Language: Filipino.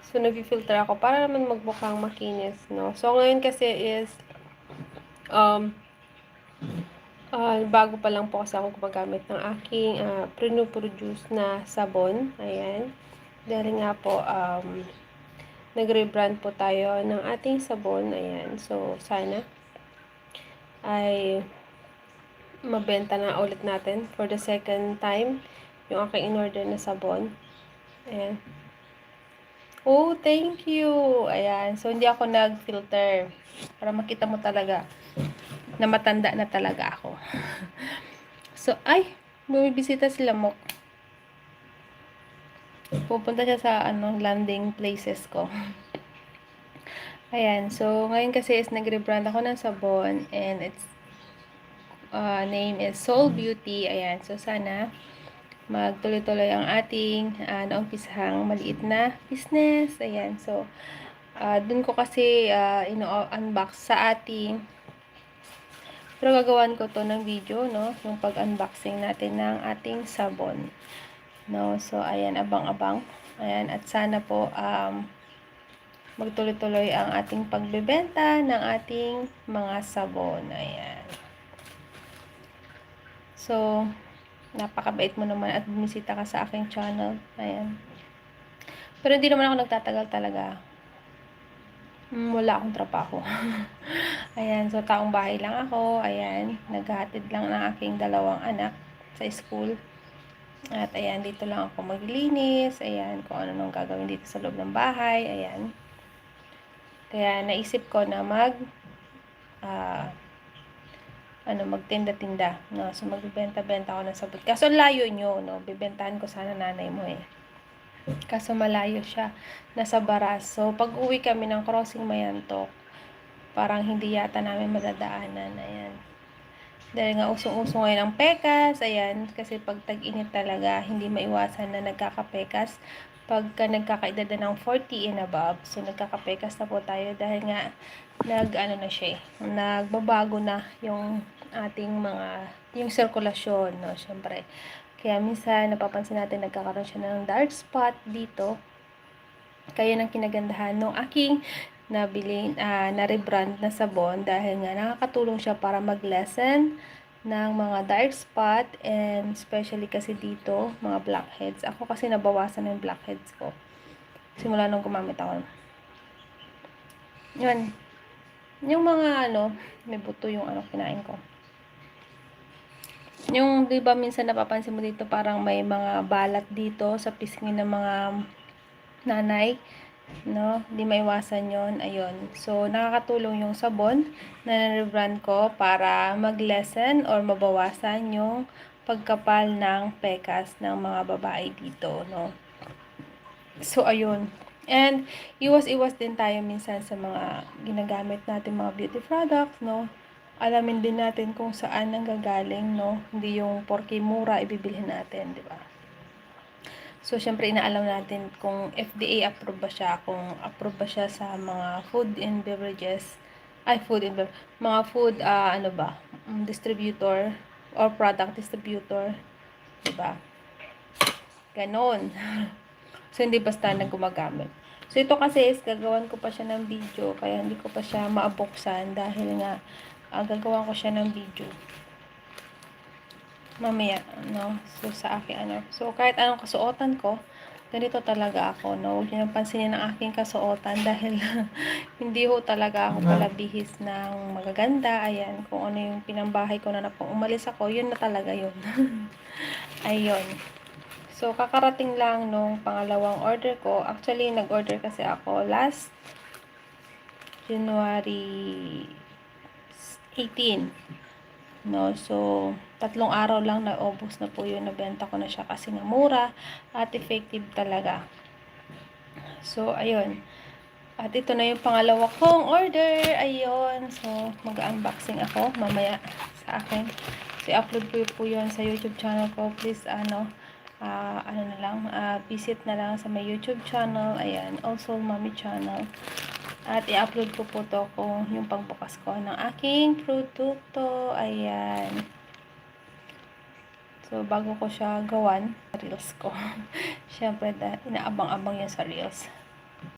So, nag-filter ako para naman magmukhang makinis, no? So, ngayon kasi is, bago pa lang po kasi ako gumagamit ng aking produce na sabon. Ayan. Dahil nga po, nag-rebrand po tayo ng ating sabon. Ayan. So, sana ay mabenta na ulit natin for the second time yung aking in-order na sabon. Ayan. Oh, thank you! Ayan. So, hindi ako nag-filter. Para makita mo talaga na matanda na talaga ako. So, ay! Bumibisita sila mo. Pupunta siya sa landing places ko. Ayan. So, ngayon kasi is nag-rebrand ako ng sabon and its name is Soul Beauty. Ayan. So, sana magtuloy-tuloy ang ating naumpisahang maliit na business. Ayan. So, dun ko kasi ino-unbox sa ating pero gagawan ko to ng video, no? Yung pag-unboxing natin ng ating sabon. No? So, ayan, abang-abang. Ayan, at sana po magtuloy-tuloy ang ating pagbebenta ng ating mga sabon. Ayan. So, napakabait mo naman at bumisita ka sa aking channel. Ayan. Pero hindi naman ako nagtatagal talaga. Wala akong trabaho. Ayan, so taong bahay lang ako. Ayan, naghahatid lang ng aking dalawang anak sa school. At ayan, dito lang ako maglinis. Ayan, kung ano nang gagawin dito sa loob ng bahay. Ayan. Kaya naisip ko na magtinda-tinda, no? So magbebenta-benta ako ng sabon. Kaso layo nyo, no? Bibentahan ko sana nanay mo eh. Kaso malayo siya. Nasa Baras. So pag uwi kami ng crossing Mayantok, parang hindi yata namin madadaanan. Ayan. Dahil nga usong-usong ngayon ang pekas. Ayan. Kasi pag tag-init talaga, hindi maiwasan na nagkakapekas. Pagka nagkakaedad na ng 40 and above, so nagkakapekas na po tayo dahil nga na siya nagbabago na yung ating yung sirkulasyon, no, syempre. Kaya minsan napapansin natin nagkakaroon siya ng dark spot dito. Kaya ng kinagandahan ng aking nabili, na-rebrand na sabon dahil nga nakakatulong siya para mag-lessen ng mga dark spot and especially kasi dito, mga blackheads. Ako kasi nabawasan ng blackheads ko simula nung gumamit ako. Yun. Yung mga may buto yung kinain ko. Yung, di ba minsan napapansin mo dito parang may mga balat dito sa pisngi ng mga nanay, no? Di maiwasan yon. Ayun. So, nakakatulong yung sabon na na-rebrand ko para mag-lessen or mabawasan yung pagkapal ng pekas ng mga babae dito, no? So, ayun. And, iwas-iwas din tayo minsan sa mga ginagamit natin mga beauty products, no? Alamin din natin kung saan nanggagaling, no? Hindi yung porke mura ibibilhin natin, di ba? So, syempre, inaalam natin kung FDA approved ba siya, kung approved ba siya sa mga food and beverages, mga food, distributor, or product distributor, di ba? Ganon. So, hindi basta na gumagamit. So, ito kasi is gagawan ko pa siya ng video, kaya hindi ko pa siya maabuksan dahil nga gagawan ko siya ng video mamaya, no? So, sa akin, So, kahit anong kasuotan ko, ganito talaga ako, no? Huwag niyo nang pansinin ang aking kasuotan dahil hindi ho talaga ako palabihis ng magaganda. Ayan, kung ano yung pinambahay ko na kung umalis ako, yun na talaga yun. Ayun. So, kakarating lang nung pangalawang order ko. Actually, nag-order kasi ako last January 18. No, so, 3 araw lang naubos na po yun. Nabenta ko na siya kasi nga mura at effective talaga. So, ayun. At ito na yung pangalawa kong order. Ayun. So, mag-unboxing ako mamaya sa akin. So, i-upload ko po yun sa YouTube channel ko. Please, visit na lang sa my YouTube channel. Ayan. Also, Mommy channel. At i-upload ko po to kung yung pagbukas ko ng aking produkto. Ayan. So, bago ko siya gawan, reels ko. Siyempre, inaabang-abang yan sa reels.